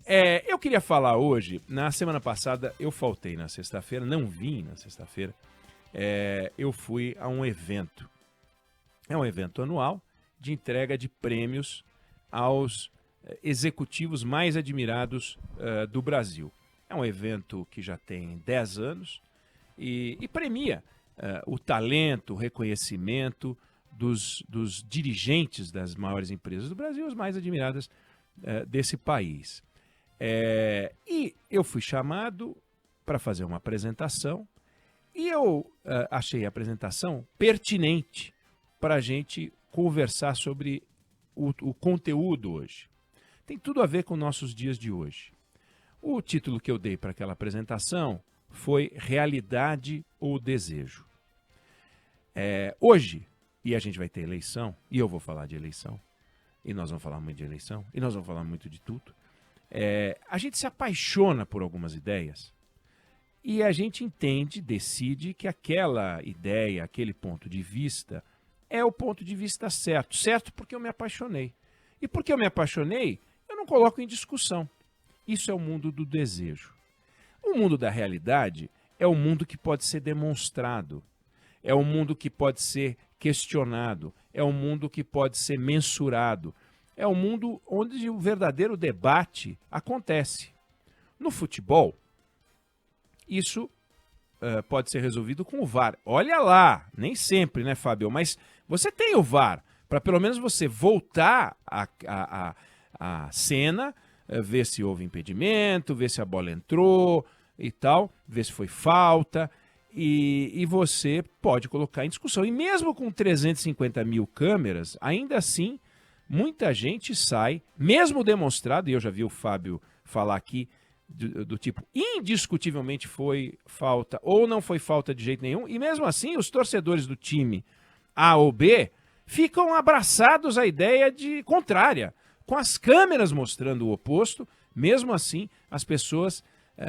Eu queria falar hoje, na semana passada eu faltei na sexta-feira, não vim na sexta-feira, eu fui a um evento. É um evento anual de entrega de prêmios aos executivos mais admirados do Brasil. É um evento que já tem 10 anos e premia o talento, o reconhecimento dos dirigentes das maiores empresas do Brasil, as mais admiradas desse país. E eu fui chamado para fazer uma apresentação e eu achei a apresentação pertinente para a gente conversar sobre o conteúdo hoje. Tem tudo a ver com nossos dias de hoje. O título que eu dei para aquela apresentação foi Realidade ou Desejo. Hoje, e a gente vai ter eleição, e eu vou falar de eleição, e nós vamos falar muito de eleição, e nós vamos falar muito de tudo, a gente se apaixona por algumas ideias e a gente entende, decide que aquela ideia, aquele ponto de vista é o ponto de vista certo. Certo porque eu me apaixonei. E porque eu me apaixonei, eu não coloco em discussão. Isso é o mundo do desejo. O mundo da realidade é o mundo que pode ser demonstrado. É o mundo que pode ser questionado. É o mundo que pode ser mensurado. É o mundo onde o verdadeiro debate acontece. No futebol, isso pode ser resolvido com o VAR. Olha lá, nem sempre, né, Fábio? Mas você tem o VAR, para pelo menos você voltar à cena, ver se houve impedimento, ver se a bola entrou e tal, ver se foi falta, e você pode colocar em discussão. E mesmo com 350 mil câmeras, ainda assim, muita gente sai, mesmo demonstrado, e eu já vi o Fábio falar aqui, do tipo, indiscutivelmente foi falta ou não foi falta de jeito nenhum, e mesmo assim os torcedores do time A ou B ficam abraçados à ideia contrária, com as câmeras mostrando o oposto. Mesmo assim as pessoas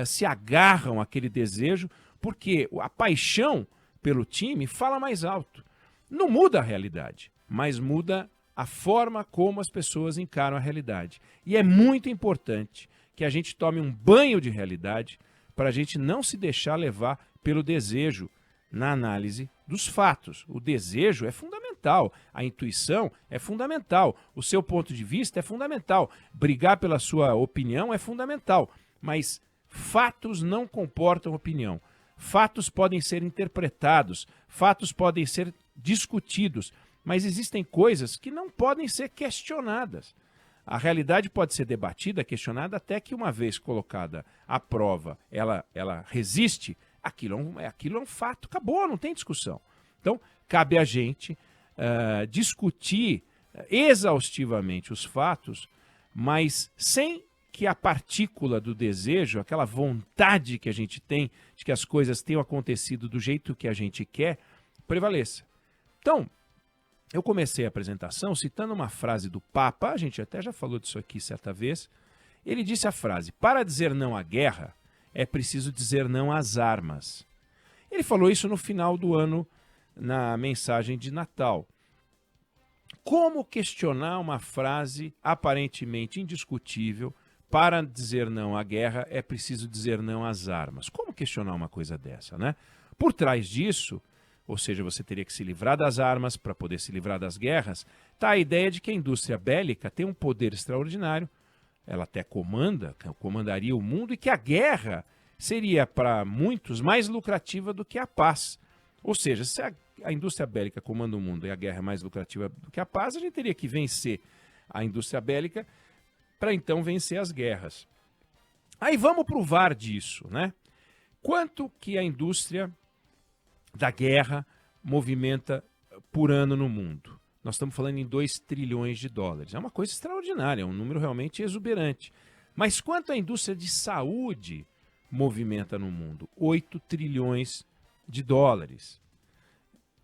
se agarram àquele desejo, porque a paixão pelo time fala mais alto. Não muda a realidade, mas muda a forma como as pessoas encaram a realidade. E é muito importante que a gente tome um banho de realidade para a gente não se deixar levar pelo desejo na análise dos fatos. O desejo é fundamental, a intuição é fundamental, o seu ponto de vista é fundamental, brigar pela sua opinião é fundamental, mas fatos não comportam opinião. Fatos podem ser interpretados, fatos podem ser discutidos, mas existem coisas que não podem ser questionadas. A realidade pode ser debatida, questionada, até que uma vez colocada à prova, ela resiste, aquilo é um fato, acabou, não tem discussão. Então, cabe a gente discutir exaustivamente os fatos, mas sem que a partícula do desejo, aquela vontade que a gente tem de que as coisas tenham acontecido do jeito que a gente quer, prevaleça. Então, eu comecei a apresentação citando uma frase do Papa, a gente até já falou disso aqui certa vez. Ele disse a frase: para dizer não à guerra, é preciso dizer não às armas. Ele falou isso no final do ano, na mensagem de Natal. Como questionar uma frase aparentemente indiscutível? Para dizer não à guerra, é preciso dizer não às armas. Como questionar uma coisa dessa, né? Por trás disso, ou seja, você teria que se livrar das armas para poder se livrar das guerras, está a ideia de que a indústria bélica tem um poder extraordinário, ela até comandaria o mundo, e que a guerra seria para muitos mais lucrativa do que a paz. Ou seja, se a indústria bélica comanda o mundo e a guerra é mais lucrativa do que a paz, a gente teria que vencer a indústria bélica para então vencer as guerras. Aí vamos para o VAR disso, né? Quanto que a indústria da guerra movimenta por ano no mundo? Nós estamos falando em 2 trilhões de dólares. É uma coisa extraordinária, é um número realmente exuberante. Mas quanto a indústria de saúde movimenta no mundo? 8 trilhões de dólares.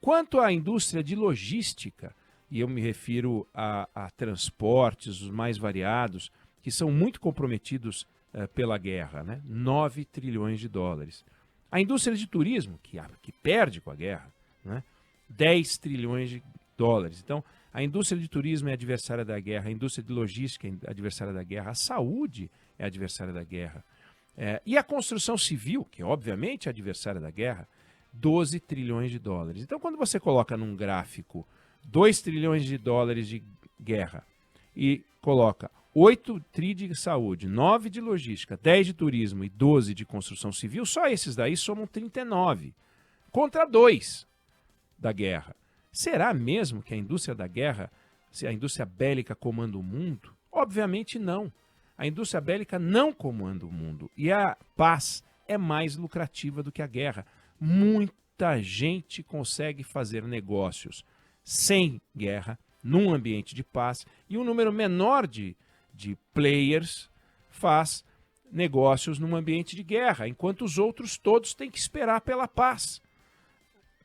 Quanto à indústria de logística, e eu me refiro a transportes, os mais variados, que são muito comprometidos pela guerra, né? 9 trilhões de dólares. A indústria de turismo, que perde com a guerra, né? 10 trilhões de dólares. Então, A indústria de turismo é adversária da guerra, a indústria de logística é adversária da guerra, a saúde é adversária da guerra. E a construção civil, que obviamente é adversária da guerra, 12 trilhões de dólares. Então, quando você coloca num gráfico 2 trilhões de dólares de guerra e coloca 8 tri de saúde, 9 de logística, 10 de turismo e 12 de construção civil, só esses daí somam 39, contra 2 da guerra. Será mesmo que a indústria da guerra, se a indústria bélica comanda o mundo? Obviamente não. A indústria bélica não comanda o mundo. E a paz é mais lucrativa do que a guerra. Muita gente consegue fazer negócios sem guerra, num ambiente de paz, e um número menor de players faz negócios num ambiente de guerra, enquanto os outros todos têm que esperar pela paz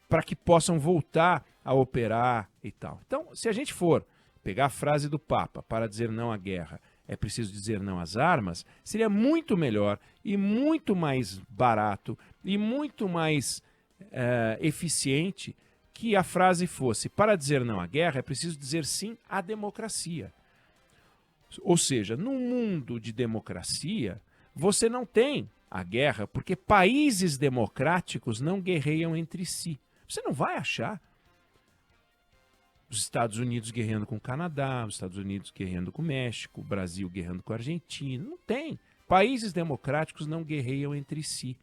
para que possam voltar a operar e tal. Então, se a gente for pegar a frase do Papa para dizer não à guerra, é preciso dizer não às armas, seria muito melhor e muito mais barato e muito mais eficiente que a frase fosse: para dizer não à guerra, é preciso dizer sim à democracia. Ou seja, num mundo de democracia, você não tem a guerra porque países democráticos não guerreiam entre si. Você não vai achar os Estados Unidos guerreando com o Canadá, os Estados Unidos guerreando com o México, o Brasil guerreando com a Argentina. Não tem. Países democráticos não guerreiam entre si.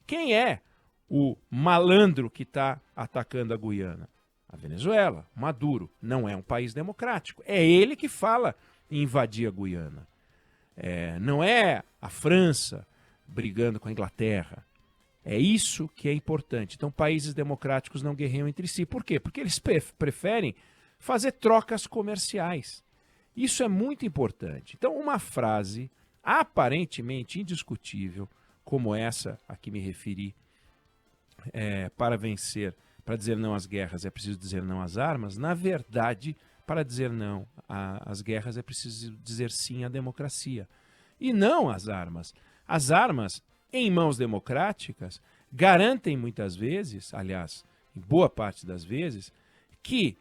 Quem é o malandro que está atacando a Guiana? A Venezuela, Maduro. Não é um país democrático. É ele que fala em invadir a Guiana. Não é a França brigando com a Inglaterra. É isso que é importante. Então, países democráticos não guerreiam entre si. Por quê? Porque eles preferem fazer trocas comerciais. Isso é muito importante. Então, uma frase aparentemente indiscutível, como essa a que me referi, para vencer, para dizer não às guerras é preciso dizer não às armas, na verdade, para dizer não às guerras é preciso dizer sim à democracia. E não às armas. As armas, em mãos democráticas, garantem muitas vezes, aliás, em boa parte das vezes, que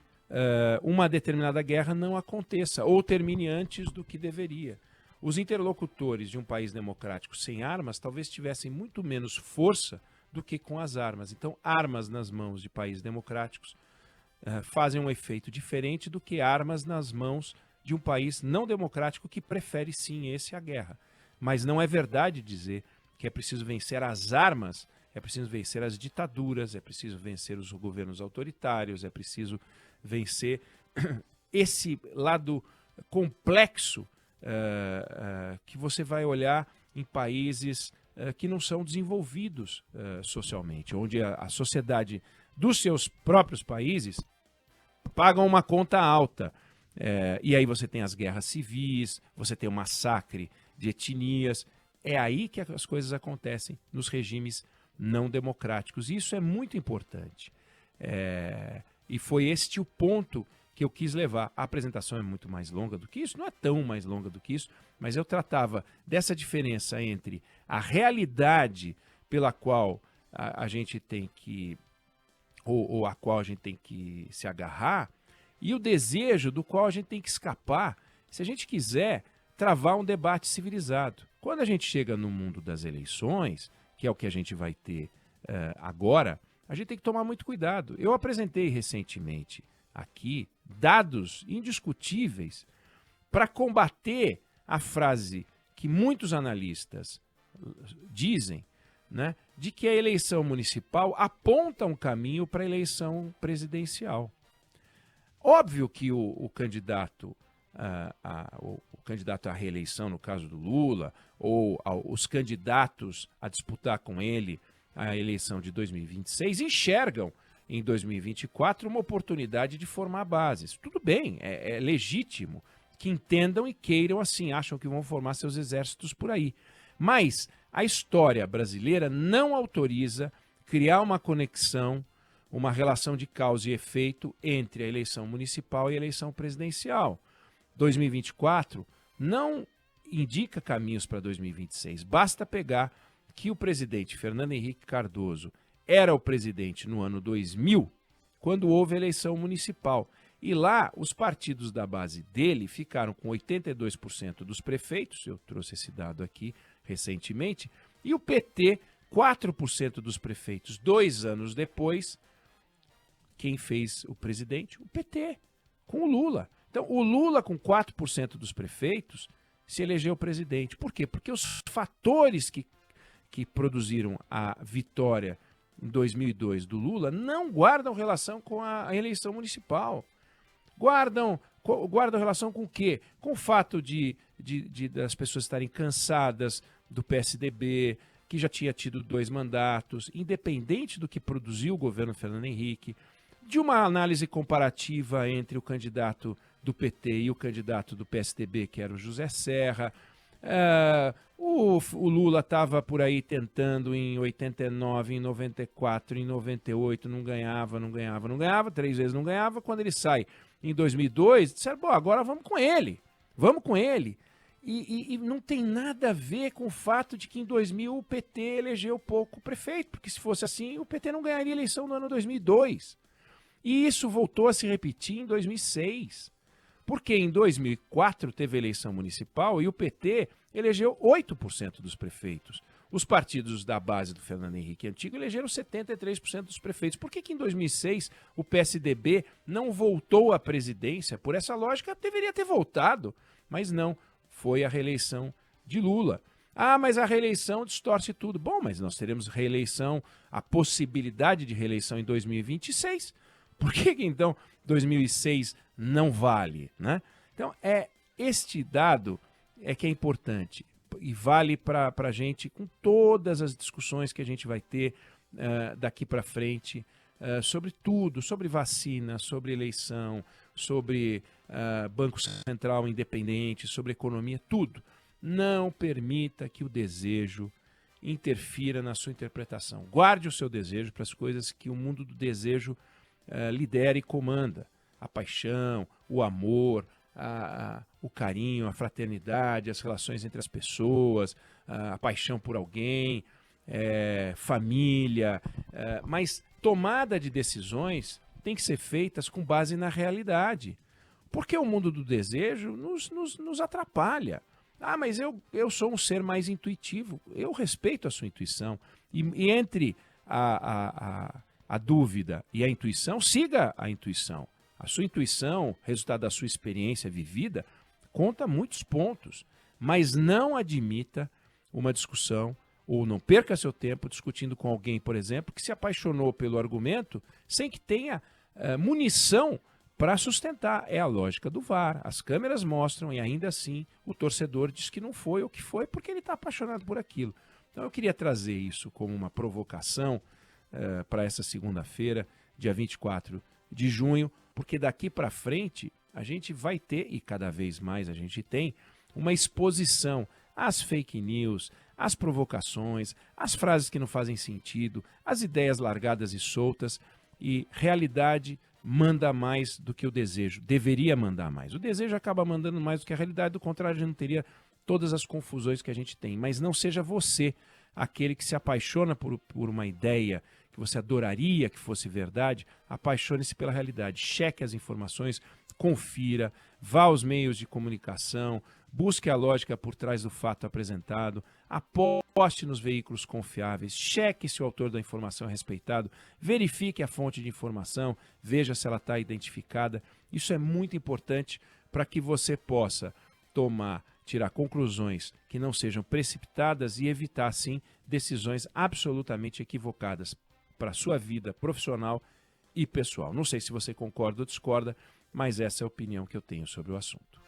uma determinada guerra não aconteça ou termine antes do que deveria. Os interlocutores de um país democrático sem armas talvez tivessem muito menos força do que com as armas. Então, armas nas mãos de países democráticos fazem um efeito diferente do que armas nas mãos de um país não democrático que prefere sim esse à guerra. Mas não é verdade dizer que é preciso vencer as armas, é preciso vencer as ditaduras, é preciso vencer os governos autoritários, é preciso vencer esse lado complexo que você vai olhar em países que não são desenvolvidos socialmente, onde a sociedade dos seus próprios países pagam uma conta alta. E aí você tem as guerras civis, você tem o massacre de etnias. É aí que as coisas acontecem nos regimes não democráticos. E isso é muito importante. E foi este o ponto que eu quis levar. A apresentação é muito mais longa do que isso, não é tão mais longa do que isso, mas eu tratava dessa diferença entre a realidade pela qual a gente tem que, ou a qual a gente tem que se agarrar, e o desejo do qual a gente tem que escapar, se a gente quiser travar um debate civilizado. Quando a gente chega no mundo das eleições, que é o que a gente vai ter agora, a gente tem que tomar muito cuidado. Eu apresentei recentemente aqui dados indiscutíveis para combater a frase que muitos analistas dizem, né, de que a eleição municipal aponta um caminho para a eleição presidencial. Óbvio que o candidato à reeleição, no caso do Lula, ou os candidatos a disputar com ele a eleição de 2026, enxergam em 2024 uma oportunidade de formar bases. Tudo bem, é legítimo que entendam e queiram assim, acham que vão formar seus exércitos por aí. Mas a história brasileira não autoriza criar uma conexão, uma relação de causa e efeito entre a eleição municipal e a eleição presidencial. 2024 não indica caminhos para 2026. Basta pegar que o presidente Fernando Henrique Cardoso era o presidente no ano 2000, quando houve a eleição municipal. E lá, os partidos da base dele ficaram com 82% dos prefeitos, eu trouxe esse dado aqui recentemente, e o PT, 4% dos prefeitos. 2 anos depois, quem fez o presidente? O PT, com o Lula. Então, o Lula, com 4% dos prefeitos, se elegeu presidente. Por quê? Porque os fatores que produziram a vitória em 2002 do Lula não guardam relação com a eleição municipal. Guardam relação com o quê? Com o fato das pessoas estarem cansadas do PSDB, que já tinha tido 2 mandatos, independente do que produziu o governo Fernando Henrique, de uma análise comparativa entre o candidato do PT e o candidato do PSDB, que era o José Serra. O Lula estava por aí tentando em 89, em 94, em 98, não ganhava, 3 vezes não ganhava. Quando ele sai em 2002, disseram, bom, agora vamos com ele. E não tem nada a ver com o fato de que em 2000 o PT elegeu pouco prefeito, porque se fosse assim, o PT não ganharia a eleição no ano 2002. E isso voltou a se repetir em 2006. Porque em 2004 teve eleição municipal e o PT elegeu 8% dos prefeitos. Os partidos da base do Fernando Henrique antigo elegeram 73% dos prefeitos. Por que em 2006 o PSDB não voltou à presidência? Por essa lógica, deveria ter voltado, mas não. Foi a reeleição de Lula. Ah, mas a reeleição distorce tudo. Bom, mas nós teremos reeleição, a possibilidade de reeleição em 2026. Por que então 2006 não vale, né? Então, este dado que é importante e vale para a gente com todas as discussões que a gente vai ter daqui para frente sobre tudo, sobre vacina, sobre eleição, sobre Banco Central independente, sobre economia, tudo. Não permita que o desejo interfira na sua interpretação. Guarde o seu desejo para as coisas que o mundo do desejo lidera e comanda. A paixão, o amor, o carinho, a fraternidade, as relações entre as pessoas, a paixão por alguém, família. Mas tomada de decisões tem que ser feitas com base na realidade. Porque o mundo do desejo nos atrapalha. Ah, mas eu sou um ser mais intuitivo. Eu respeito a sua intuição. E entre a dúvida e a intuição, siga a intuição. A sua intuição, resultado da sua experiência vivida, conta muitos pontos. Mas não admita uma discussão ou não perca seu tempo discutindo com alguém, por exemplo, que se apaixonou pelo argumento sem que tenha munição para sustentar. É a lógica do VAR. As câmeras mostram e ainda assim o torcedor diz que não foi o que foi porque ele está apaixonado por aquilo. Então eu queria trazer isso como uma provocação para essa segunda-feira, dia 24 de junho, porque daqui para frente a gente vai ter, e cada vez mais a gente tem, uma exposição às fake news, às provocações, às frases que não fazem sentido, às ideias largadas e soltas, e realidade manda mais do que o desejo, deveria mandar mais. O desejo acaba mandando mais do que a realidade, do contrário, a gente não teria todas as confusões que a gente tem. Mas não seja você aquele que se apaixona por uma ideia que você adoraria que fosse verdade. Apaixone-se pela realidade, cheque as informações, confira, vá aos meios de comunicação, busque a lógica por trás do fato apresentado, aposte nos veículos confiáveis, cheque se o autor da informação é respeitado, verifique a fonte de informação, veja se ela está identificada. Isso é muito importante para que você possa tirar conclusões que não sejam precipitadas e evitar, assim, decisões absolutamente equivocadas para a sua vida profissional e pessoal. Não sei se você concorda ou discorda, mas essa é a opinião que eu tenho sobre o assunto.